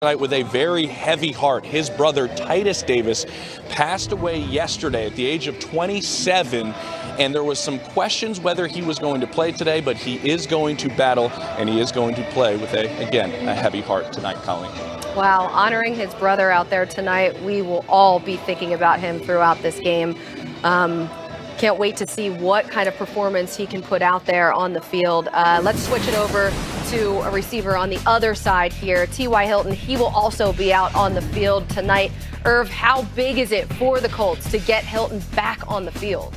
With a very heavy heart. His brother Titus Davis passed away yesterday at the age of 27, and there was some questions whether he was going to play today, but he is going to battle and he is going to play with a heavy heart tonight, Colleen. Wow, honoring his brother out there tonight. We will all be thinking about him throughout this game. Can't wait to see what kind of performance he can put out there on the field. Let's switch it over to a receiver on the other side here. T.Y. Hilton, he will also be out on the field tonight. Irv, how big is it for the Colts to get Hilton back on the field?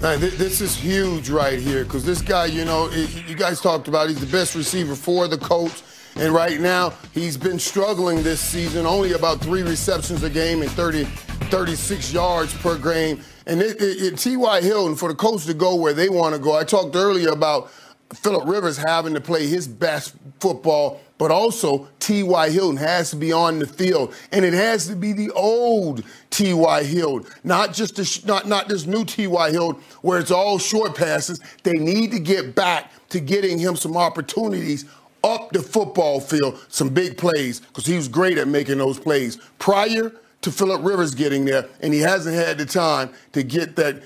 This is huge right here because this guy, you guys talked about, he's the best receiver for the Colts. And right now, he's been struggling this season, only about 3 receptions a game and 36 yards per game. And T.Y. Hilton, for the Colts to go where they want to go, I talked earlier about Phillip Rivers having to play his best football, but also T.Y. Hilton has to be on the field. And it has to be the old T.Y. Hilton, not just not this new T.Y. Hilton where it's all short passes. They need to get back to getting him some opportunities up the football field, some big plays, because he was great at making those plays prior to Phillip Rivers getting there, and he hasn't had the time to get that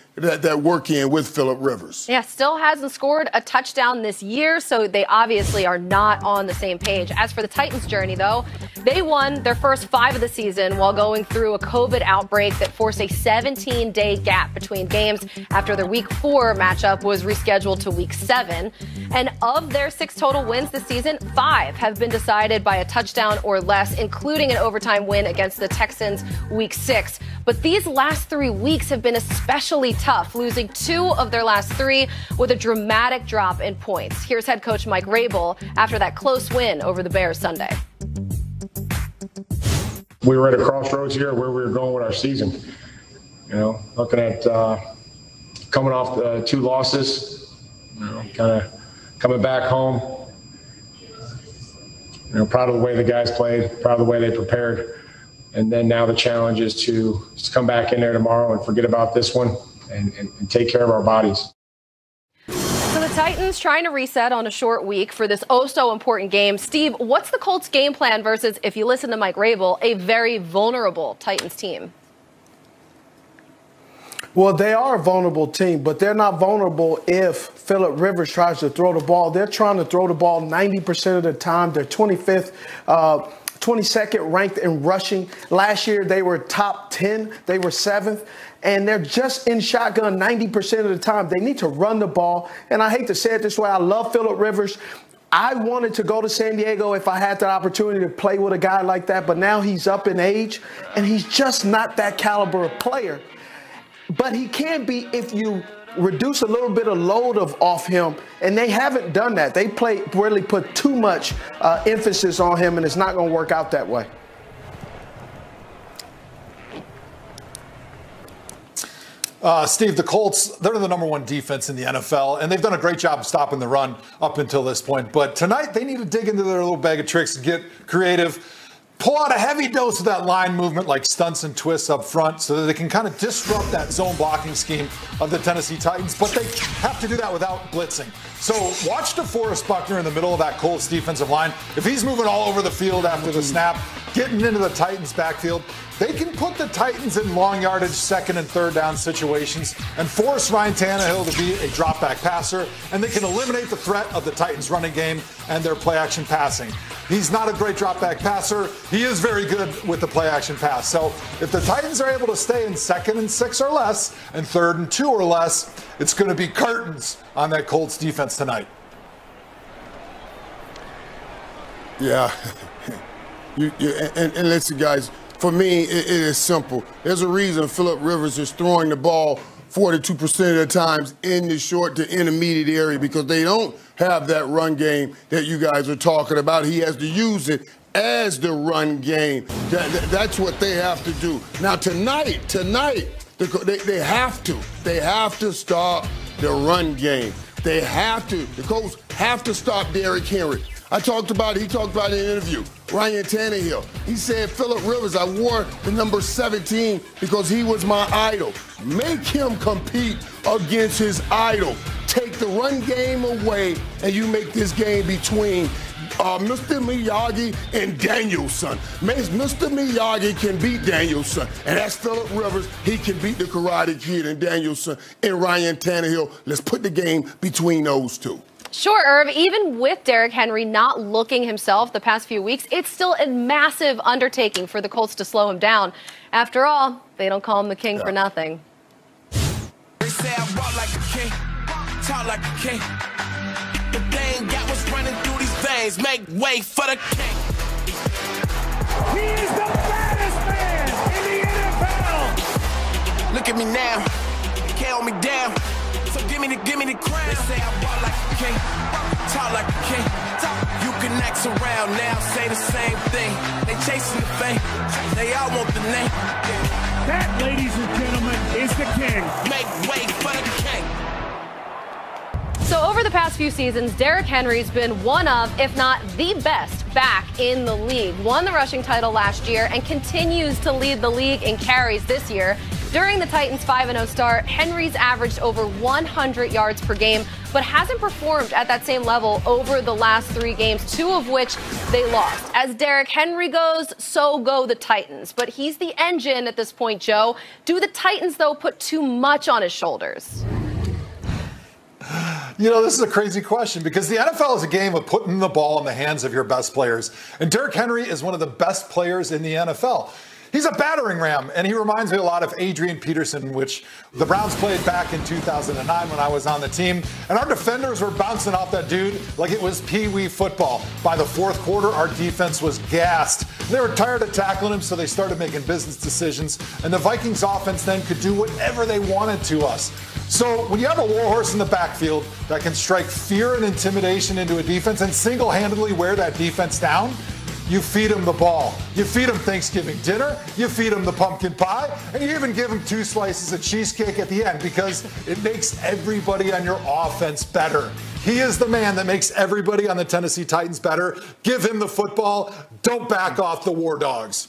work in with Phillip Rivers. Yeah, still hasn't scored a touchdown this year, so they obviously are not on the same page. As for the Titans' journey, though, they won their first 5 of the season while going through a COVID outbreak that forced a 17-day gap between games after their Week 4 matchup was rescheduled to Week 7. And of their 6 total wins this season, 5 have been decided by a touchdown or less, including an overtime win against the Texans Week 6. But these last 3 weeks have been especially tough, losing 2 of their last 3 with a dramatic drop in points. Here's head coach Mike Rabel after that close win over the Bears Sunday. We were at a crossroads here where we were going with our season. Looking at coming off 2 losses, kind of coming back home. Proud of the way the guys played, proud of the way they prepared. And then now the challenge is to come back in there tomorrow and forget about this one and take care of our bodies. So the Titans trying to reset on a short week for this oh-so-important game. Steve, what's the Colts' game plan versus, if you listen to Mike Rabel, a very vulnerable Titans team? Well, they are a vulnerable team, but they're not vulnerable if Phillip Rivers tries to throw the ball. They're trying to throw the ball 90% of the time. They're 22nd ranked in rushing. Last year, they were top 10. They were 7th. And they're just in shotgun 90% of the time. They need to run the ball. And I hate to say it this way, I love Phillip Rivers. I wanted to go to San Diego if I had the opportunity to play with a guy like that. But now he's up in age, and he's just not that caliber of player. But he can be if you reduce a little bit of load off him, and they haven't done that. They really put too much emphasis on him, and it's not going to work out that way. Steve, the Colts, they're the #1 defense in the NFL, and they've done a great job of stopping the run up until this point. But tonight, they need to dig into their little bag of tricks and get creative. Pull out a heavy dose of that line movement like stunts and twists up front so that they can kind of disrupt that zone blocking scheme of the Tennessee Titans, but they have to do that without blitzing. So watch DeForest Buckner in the middle of that Colts defensive line. If he's moving all over the field after the snap, getting into the Titans backfield, they can put the Titans in long yardage 2nd and 3rd down situations and force Ryan Tannehill to be a drop back passer, and they can eliminate the threat of the Titans running game and their play action passing. He's not a great drop back passer. He is very good with the play action pass. So if the Titans are able to stay in 2nd and 6 or less and 3rd and 2 or less, it's going to be curtains on that Colts defense tonight. Yeah. And listen, guys, for me, it is simple. There's a reason Phillip Rivers is throwing the ball 42% of the times in the short to intermediate area because they don't have that run game that you guys are talking about. He has to use it as the run game. That's what they have to do. Now, tonight, they have to stop the run game. They have to. The Colts have to stop Derrick Henry. He talked about it in an interview. Ryan Tannehill. He said, Phillip Rivers, I wore the number 17 because he was my idol. Make him compete against his idol. Take the run game away, and you make this game between Mr. Miyagi and Danielson. Mr. Miyagi can beat Danielson, and that's Phillip Rivers. He can beat the Karate Kid and Danielson and Ryan Tannehill. Let's put the game between those two. Sure, Irv, even with Derrick Henry not looking himself the past few weeks, it's still a massive undertaking for the Colts to slow him down. After all, they don't call him the king for nothing. They say I walk like a king, talk like a king. But they ain't got what's running through these veins. Make way for the king. He is the baddest man in the NFL. Look at me now, you can't hold me down. So give me the crown. They say I walk like a king, talk like a king. You can act around now, say the same thing. They chasing the fame, they all want the name. That, ladies and gentlemen, is the king. Make way for the king. So over the past few seasons, Derrick Henry's been one of, if not the best, back in the league. Won the rushing title last year and continues to lead the league in carries this year. During the Titans' 5-0 start, Henry's averaged over 100 yards per game, but hasn't performed at that same level over the last 3 games, 2 of which they lost. As Derrick Henry goes, so go the Titans. But he's the engine at this point, Joe. Do the Titans, though, put too much on his shoulders? You know, this is a crazy question because the NFL is a game of putting the ball in the hands of your best players. And Derrick Henry is one of the best players in the NFL. He's a battering ram, and he reminds me a lot of Adrian Peterson, which the Browns played back in 2009 when I was on the team. And our defenders were bouncing off that dude like it was pee-wee football. By the fourth quarter, our defense was gassed. They were tired of tackling him, so they started making business decisions. And the Vikings offense then could do whatever they wanted to us. So when you have a warhorse in the backfield that can strike fear and intimidation into a defense and single-handedly wear that defense down, you feed him the ball. You feed him Thanksgiving dinner, you feed him the pumpkin pie, and you even give him 2 slices of cheesecake at the end because it makes everybody on your offense better. He is the man that makes everybody on the Tennessee Titans better. Give him the football. Don't back off the War Dogs.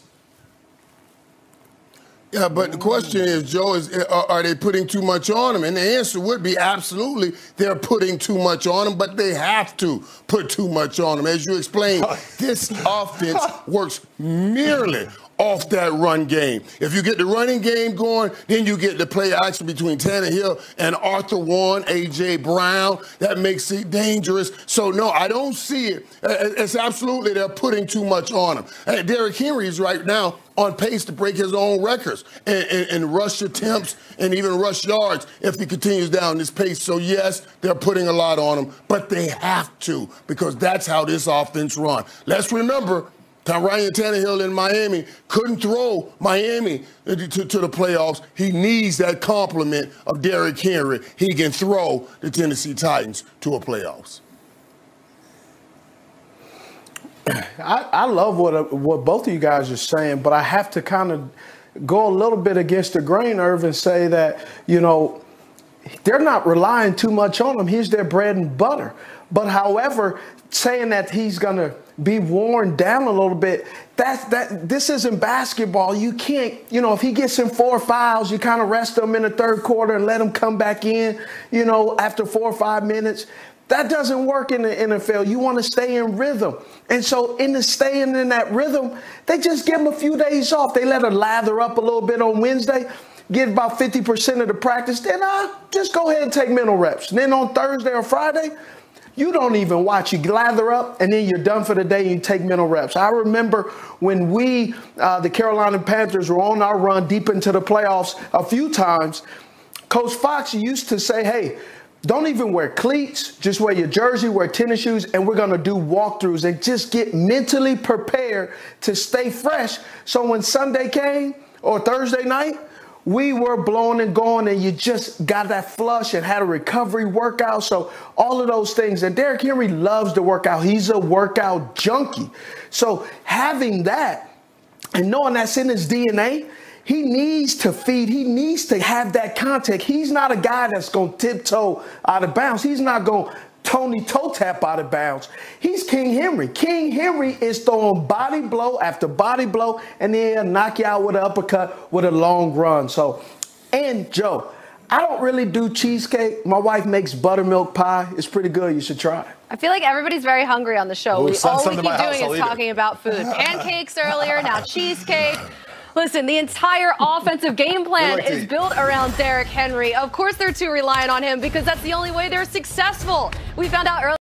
Yeah, but the question is, Joe, are they putting too much on him? And the answer would be absolutely they're putting too much on him, but they have to put too much on him. As you explained, this offense works merely off that run game. If you get the running game going, then you get the play action between Tannehill and Arthur Warren, A.J. Brown. That makes it dangerous. So, no, I don't see it. It's absolutely they're putting too much on him. Derrick Henry is right now on pace to break his own records and rush attempts and even rush yards if he continues down this pace. So, yes, they're putting a lot on him, but they have to because that's how this offense runs. Let's remember, Ryan Tannehill in Miami couldn't throw Miami to the playoffs. He needs that compliment of Derrick Henry. He can throw the Tennessee Titans to a playoffs. I love what both of you guys are saying, but I have to kind of go a little bit against the grain, Irvin, and say that, you know, they're not relying too much on him. He's their bread and butter. But however, saying that he's going to be worn down a little bit, this isn't basketball. You can't, you know, if he gets in 4 fouls, you kind of rest him in the third quarter and let him come back in, you know, after 4 or 5 minutes. That doesn't work in the NFL. You want to stay in rhythm. And so in the staying in that rhythm, they just give him a few days off. They let her lather up a little bit on Wednesday, get about 50% of the practice. Then just go ahead and take mental reps. And then on Thursday or Friday, you don't even watch. You lather up, and then you're done for the day, and you take mental reps. I remember when we, the Carolina Panthers, were on our run deep into the playoffs a few times, Coach Fox used to say, hey, don't even wear cleats. Just wear your jersey, wear tennis shoes, and we're going to do walkthroughs and just get mentally prepared to stay fresh. So when Sunday came or Thursday night, we were blowing and going, and you just got that flush and had a recovery workout. So all of those things. And Derrick Henry loves to work out. He's a workout junkie. So having that and knowing that's in his DNA, he needs to feed. He needs to have that contact. He's not a guy that's going to tiptoe out of bounds. He's not going to Tony toe tap out of bounds. He's King Henry. King Henry is throwing body blow after body blow, and then he'll knock you out with an uppercut with a long run. So, and Joe, I don't really do cheesecake. My wife makes buttermilk pie. It's pretty good. You should try it. I feel like everybody's very hungry on the show. Ooh, All we send keep them to my house, doing I'll is eat it. talking about food. Pancakes earlier, now cheesecake. Listen, the entire offensive game plan like to is eat. built around Derrick Henry. Of course they're too reliant on him because that's the only way they're successful. We found out earlier.